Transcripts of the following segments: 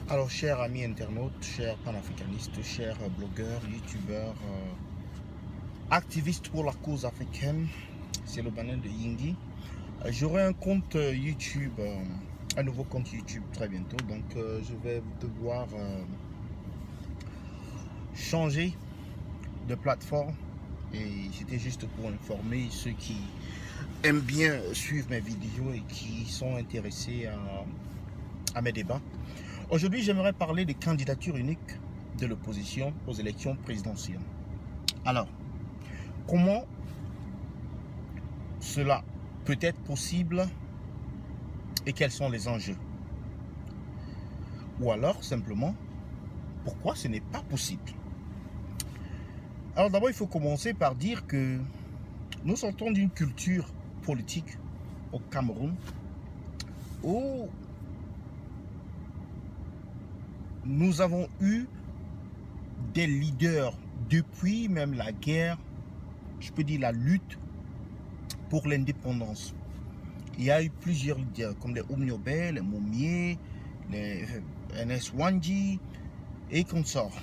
Alors, chers amis internautes, chers panafricanistes, chers blogueurs, youtubeurs, activistes pour la cause africaine, c'est le banane de Yingi. J'aurai un compte YouTube, un nouveau compte YouTube très bientôt, donc je vais devoir changer de plateforme. Et c'était juste pour informer ceux qui aiment bien suivre mes vidéos et qui sont intéressés à mes débats. Aujourd'hui, j'aimerais parler des candidatures uniques de l'opposition aux élections présidentielles. Alors, comment cela peut être possible et quels sont les enjeux? Ou alors, simplement, pourquoi ce n'est pas possible? Alors d'abord, il faut commencer par dire que nous sortons d'une culture politique au Cameroun où nous avons eu des leaders depuis même la guerre, je peux dire la lutte pour l'indépendance. Il y a eu plusieurs leaders comme les Oumniobé, les Momier, les NS Wanji et consorts.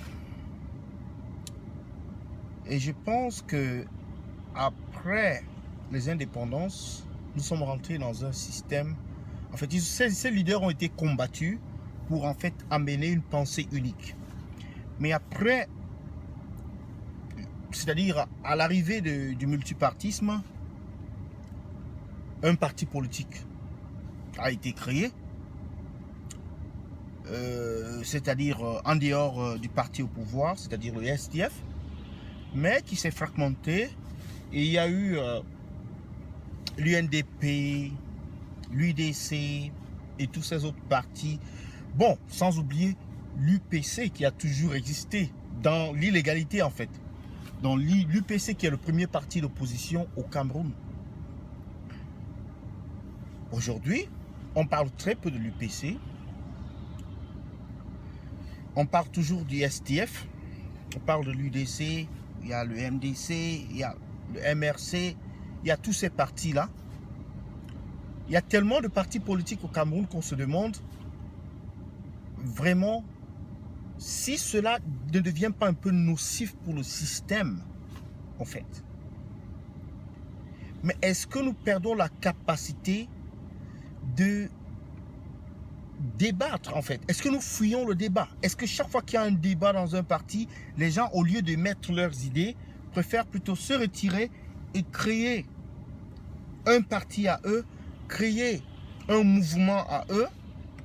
Et je pense que après les indépendances, nous sommes rentrés dans un système. En fait, ces leaders ont été combattus pour en fait amener une pensée unique. Mais après, c'est-à-dire à l'arrivée du multipartisme, un parti politique a été créé, c'est-à-dire en dehors du parti au pouvoir, c'est-à-dire le SDF, mais qui s'est fragmenté. Et il y a eu l'UNDP, l'UDC et tous ces autres partis. Bon, sans oublier l'UPC qui a toujours existé dans l'illégalité en fait. Donc l'UPC qui est le premier parti d'opposition au Cameroun. Aujourd'hui, on parle très peu de l'UPC. On parle toujours du STF. On parle de l'UDC, il y a le MDC, il y a le MRC, il y a tous ces partis-là. Il y a tellement de partis politiques au Cameroun qu'on se demande vraiment si cela ne devient pas un peu nocif pour le système, en fait. Mais est-ce que nous perdons la capacité de débattre, en fait? Est-ce que nous fuyons le débat? Est-ce que chaque fois qu'il y a un débat dans un parti, les gens, au lieu de mettre leurs idées, préfèrent plutôt se retirer et créer un parti à eux, créer un mouvement à eux,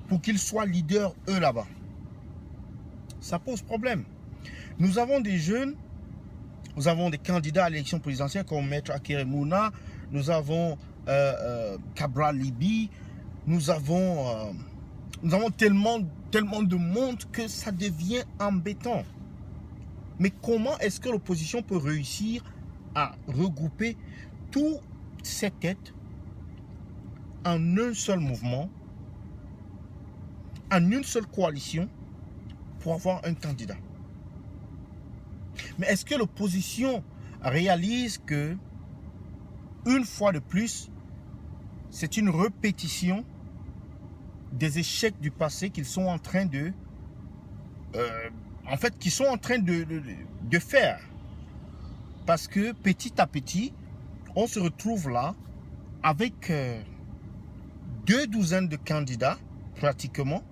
pour qu'ils soient leaders, eux, là-bas? Ça pose problème. Nous avons des jeunes, nous avons des candidats à l'élection présidentielle comme Maître Akere Mouna, nous avons Cabral Libi, nous avons tellement de monde que ça devient embêtant. Mais comment est-ce que l'opposition peut réussir à regrouper toutes ces têtes en un seul mouvement, en une seule coalition, pour avoir un candidat? Mais est-ce que l'opposition réalise que, une fois de plus, c'est une répétition des échecs du passé qu'ils sont en train de faire? Parce que petit à petit, on se retrouve là avec 2 douzaines de candidats pratiquement,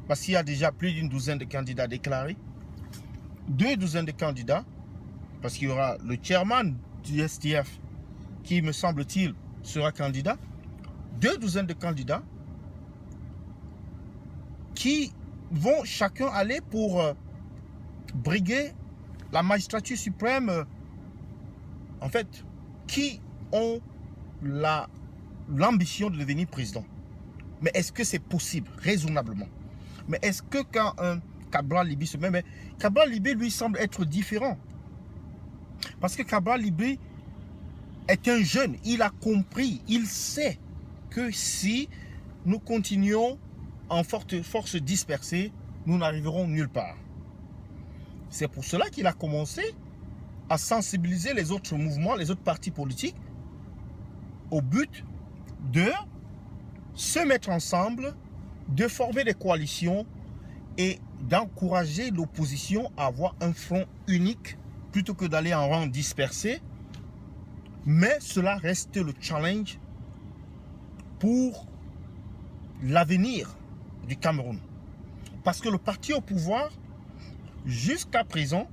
parce qu'il y a déjà plus d'une douzaine de candidats déclarés. 2 douzaines de candidats, parce qu'il y aura le chairman du STF qui, me semble-t-il, sera candidat. 2 douzaines de candidats qui vont chacun aller pour briguer la magistrature suprême, en fait, qui ont l'ambition de devenir président. Mais est-ce que c'est possible, raisonnablement? Mais est-ce que quand un Cabral Libi se met... Mais Cabral Libi, lui, semble être différent. Parce que Cabral Libi est un jeune. Il a compris, il sait que si nous continuons en force dispersée, nous n'arriverons nulle part. C'est pour cela qu'il a commencé à sensibiliser les autres mouvements, les autres partis politiques, au but de se mettre ensemble, de former des coalitions et d'encourager l'opposition à avoir un front unique plutôt que d'aller en rang dispersé. Mais cela reste le challenge pour l'avenir du Cameroun. Parce que le parti au pouvoir, jusqu'à présent,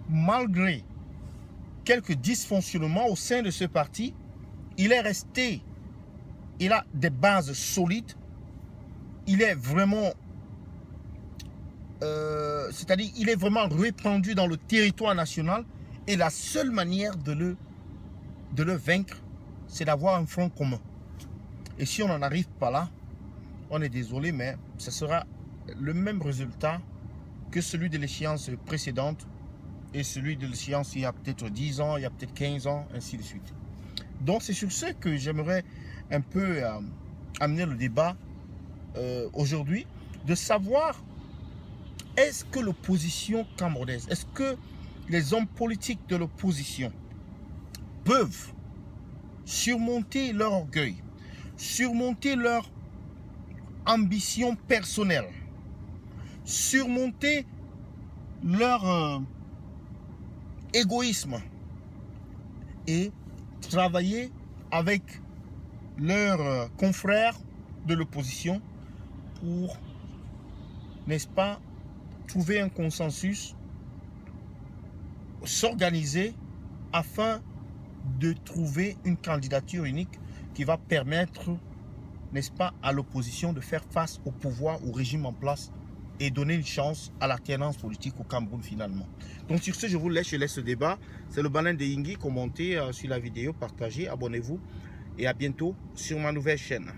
malgré quelques dysfonctionnements au sein de ce parti, il est resté, il a des bases solides, il est vraiment, c'est-à-dire il est vraiment répandu dans le territoire national et la seule manière de le vaincre, c'est d'avoir un front commun. Et si on n'en arrive pas là, on est désolé, mais ce sera le même résultat que celui de l'échéance précédente et celui de l'échéance il y a peut-être 10 ans, il y a peut-être 15 ans, ainsi de suite. Donc c'est sur ce que j'aimerais un peu amener le débat aujourd'hui, de savoir est-ce que l'opposition camerounaise, est-ce que les hommes politiques de l'opposition peuvent surmonter leur orgueil, surmonter leur ambition personnelle, surmonter leur égoïsme et travailler avec leurs confrères de l'opposition pour, n'est-ce pas, trouver un consensus, s'organiser afin de trouver une candidature unique qui va permettre, n'est-ce pas, à l'opposition de faire face au pouvoir, au régime en place et donner une chance à l'alternance politique au Cameroun finalement. Donc sur ce, je laisse le débat. C'est le Baleine de Yingui. Commentez sur la vidéo, partagez, abonnez-vous et à bientôt sur ma nouvelle chaîne.